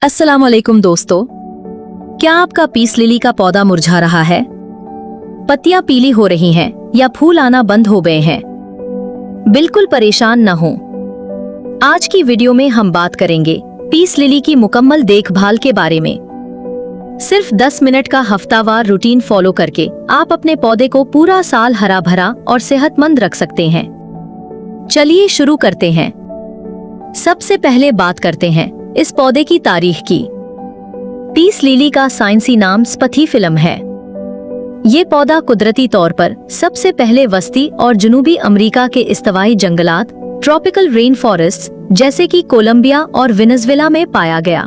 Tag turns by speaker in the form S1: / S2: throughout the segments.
S1: अस्सलाम वालेकुम दोस्तों, क्या आपका पीस लिली का पौधा मुरझा रहा है? पत्तियां पीली हो रही हैं या फूल आना बंद हो गए हैं? बिल्कुल परेशान न हो। आज की वीडियो में हम बात करेंगे पीस लिली की मुकम्मल देखभाल के बारे में। सिर्फ 10 मिनट का हफ्तावार रूटीन फॉलो करके आप अपने पौधे को पूरा साल हरा भरा और सेहतमंद रख सकते हैं। चलिए शुरू करते हैं। सबसे पहले बात करते हैं इस पौधे की तारीख की। पीस लिली का साइंसी नाम स्पथीफिलम है। ये पौधा कुदरती तौर पर सबसे पहले वस्ती और जनूबी अमेरिका के इस्तवाई जंगलात, ट्रॉपिकल रेन फॉरेस्ट जैसे कि कोलंबिया और वेनेजुएला में पाया गया।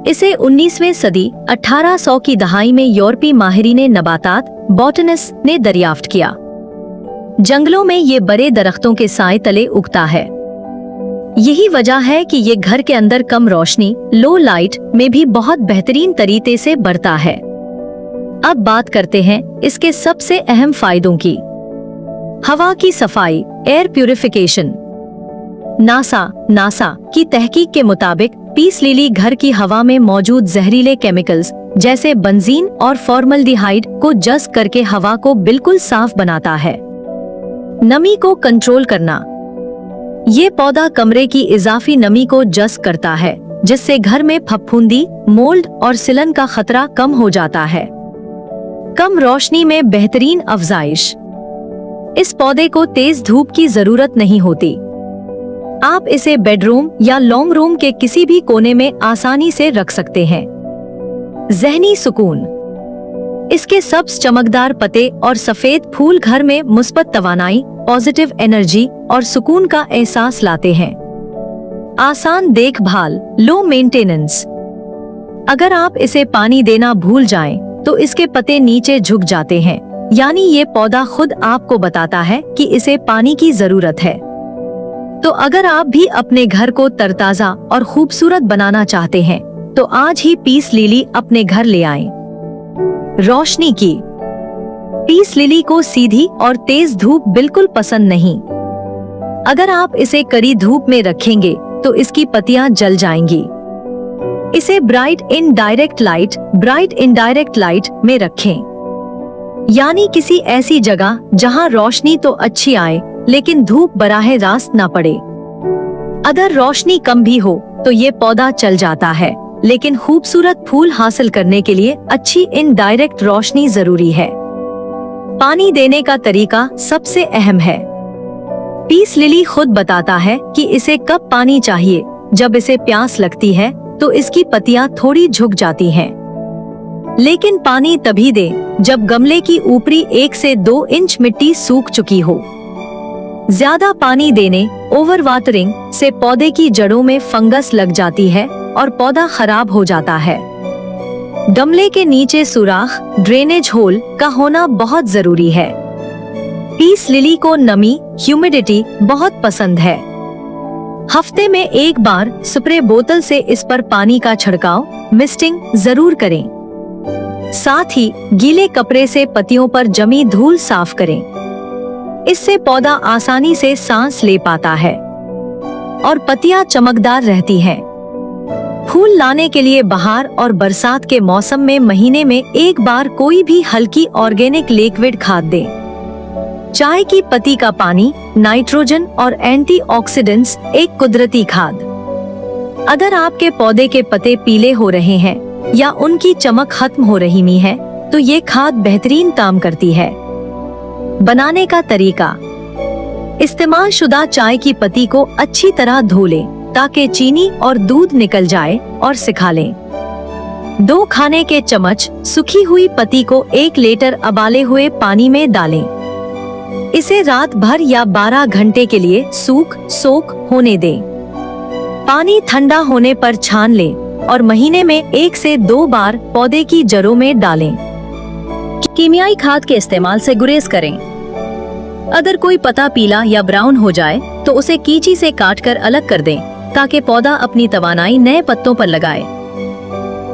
S1: इसे 19वीं सदी 1800 की दहाई में यूरोपीय माहिरीन नबातात बॉटनिस्ट ने दरियाफ्त किया। जंगलों में ये बड़े दरख्तों के साए तले उगता है। यही वजह है कि ये घर के अंदर कम रोशनी, लो लाइट में भी बहुत बेहतरीन तरीके से बढ़ता है। अब बात करते हैं इसके सबसे अहम फायदों की। हवा की सफाई, एयर प्यूरिफिकेशन। नासा की तहकीक के मुताबिक पीस लिली घर की हवा में मौजूद जहरीले केमिकल्स जैसे बेंजीन और फॉर्मल्डिहाइड को जज़्ब करके हवा को बिल्कुल साफ बनाता है। नमी को कंट्रोल करना। ये पौधा कमरे की इजाफी नमी को जज़्ब करता है, जिससे घर में फफूंदी, मोल्ड और सिलन का खतरा कम हो जाता है। कम रोशनी में बेहतरीन अफजाइश। इस पौधे को तेज धूप की जरूरत नहीं होती। आप इसे बेडरूम या लॉन्ग रूम के किसी भी कोने में आसानी से रख सकते हैं। ज़हनी सुकून। इसके सब्ज चमकदार पत्ते और सफेद फूल घर में मुस्बत तवानाई, पॉजिटिव एनर्जी और सुकून का एहसास लाते हैं। आसान देखभाल, लो मेंटेनेंस। अगर आप इसे पानी देना भूल जाएं, तो इसके पत्ते नीचे झुक जाते हैं, यानी ये पौधा खुद आपको बताता है कि इसे पानी की जरूरत है। तो अगर आप भी अपने घर को तरताजा और खूबसूरत बनाना चाहते हैं, तो आज ही पीस लिली अपने घर ले आएं। रोशनी की। पीस लिली को सीधी और तेज धूप बिल्कुल पसंद नहीं। अगर आप इसे कड़ी धूप में रखेंगे तो इसकी पत्तियां जल जाएंगी। इसे ब्राइट इनडायरेक्ट लाइट में रखें, यानी किसी ऐसी जगह जहां रोशनी तो अच्छी आए लेकिन धूप बराह रास्त ना पड़े। अगर रोशनी कम भी हो तो ये पौधा चल जाता है, लेकिन खूबसूरत फूल हासिल करने के लिए अच्छी इनडायरेक्ट रोशनी जरूरी है। पानी देने का तरीका सबसे अहम है। पीस लिली खुद बताता है कि इसे कब पानी चाहिए। जब इसे प्यास लगती है तो इसकी पत्तियां थोड़ी झुक जाती हैं, लेकिन पानी तभी दे जब गमले की ऊपरी 1 से 2 इंच मिट्टी सूख चुकी हो। ज्यादा पानी देने, ओवर वाटरिंग से पौधे की जड़ों में फंगस लग जाती है और पौधा खराब हो जाता है। गमले के नीचे सुराख, ड्रेनेज होल का होना बहुत जरूरी है। पीस लिली को नमी, ह्यूमिडिटी बहुत पसंद है। हफ्ते में एक बार स्प्रे बोतल से इस पर पानी का छिड़काव, मिस्टिंग जरूर करें। साथ ही गीले कपड़े से पत्तियों पर जमी धूल साफ करें। इससे पौधा आसानी से सांस ले पाता है और पत्तियां चमकदार रहती हैं। फूल लाने के लिए बहार और बरसात के मौसम में महीने में एक बार कोई भी हल्की ऑर्गेनिक लिक्विड खाद दें। चाय की पत्ती का पानी, नाइट्रोजन और एंटीऑक्सीडेंट्स एक कुदरती खाद। अगर आपके पौधे के पत्ते पीले हो रहे हैं या उनकी चमक खत्म हो रही है, तो ये खाद बेहतरीन काम करती है। बनाने का तरीका। इस्तेमाल शुदा चाय की पत्ती को अच्छी तरह धो लें ताकि चीनी और दूध निकल जाए और सिखा लें। 2 खाने के चम्मच सूखी हुई पत्ती को 1 लीटर उबाले हुए पानी में डालें। इसे रात भर या 12 घंटे के लिए सोख होने दें। पानी ठंडा होने पर छान लें और महीने में 1 से 2 बार पौधे की जड़ों में डालें। कीमियाई खाद के इस्तेमाल से गुरेज करें। अगर कोई पत्ता पीला या ब्राउन हो जाए तो उसे कीची से काटकर अलग कर दें, ताकि पौधा अपनी तवानाई नए पत्तों पर लगाए।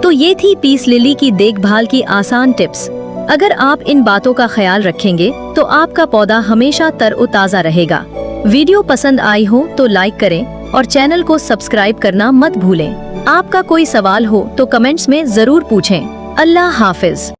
S1: तो ये थी पीस लिली की देखभाल की आसान टिप्स। अगर आप इन बातों का ख्याल रखेंगे तो आपका पौधा हमेशा तरोताजा रहेगा। वीडियो पसंद आई हो तो लाइक करें, और चैनल को सब्सक्राइब करना मत भूलें। आपका कोई सवाल हो तो कमेंट्स में जरूर पूछें। अल्लाह हाफिज।